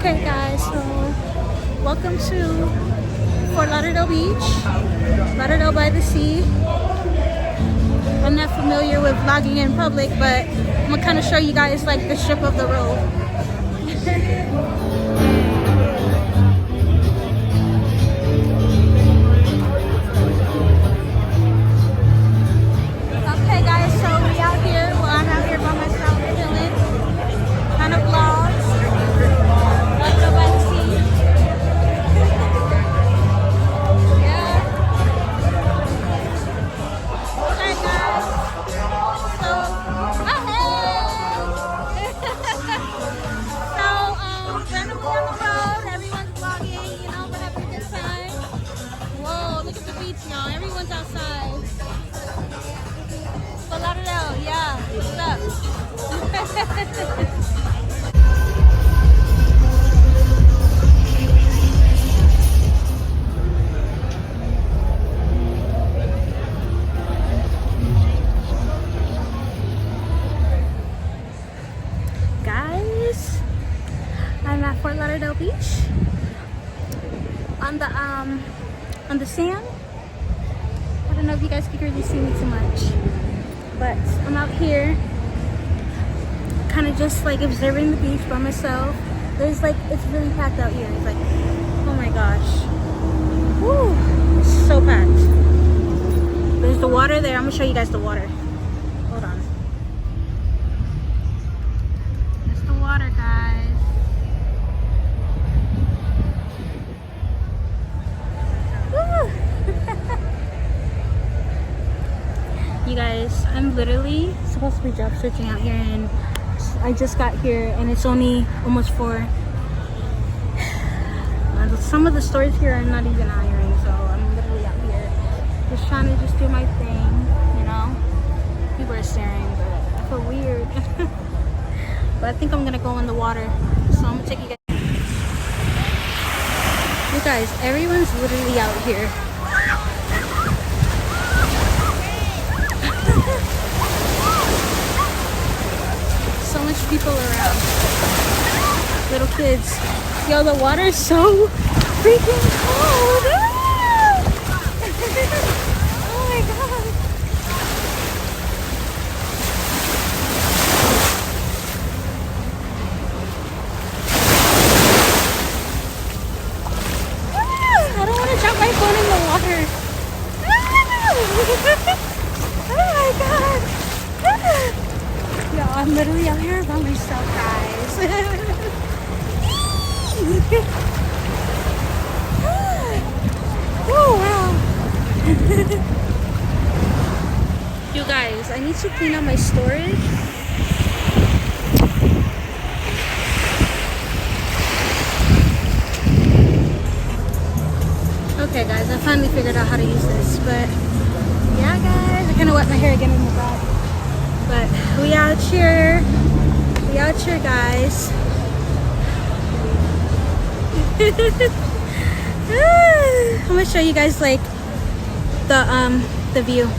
Okay guys, so welcome to Fort Lauderdale Beach, Lauderdale by the sea. I'm not familiar with vlogging in public, but I'm gonna kind of show you guys like the strip of the road. Okay guys, so we out here, well I'm out here by myself chilling, kind of vlogs, Lauderdale by the sea. Yeah. Alright guys, so, randomly on the road, everyone's vlogging, you know, we're having a good time. Whoa, look at the beach now, everyone's outside. Fort Lauderdale, yeah, what's up? Guys, I'm at Fort Lauderdale Beach on the sand. I don't know if you guys can really see me too much, but I'm out here kind of just like observing the beach by myself. There's like, it's really packed out here. It's like, oh my gosh, woo, it's so packed. There's the water there. I'm gonna show you guys the water. Hold on. That's the water, guys. Woo. You guys, I'm literally supposed to be job searching out here, and I just got here and it's only almost 4. Some of the stores here are not even hiring, so I'm literally out here just trying to just do my thing, you know. People are staring, but I feel weird. But I think I'm gonna go in the water, so I'm gonna take you guys. You guys, everyone's literally out here. So much people around. Little kids. Yo, the water is so freaking cold. Oh my god. I don't want to drop my phone in the water. Oh my god. Yo, I'm literally out here by myself, guys. Oh wow. You guys, I need to clean out my storage. Okay guys, I finally figured out how to use this, but yeah guys, I kind of wet my hair again in the back. But we out here guys. I'm gonna show you guys like the view.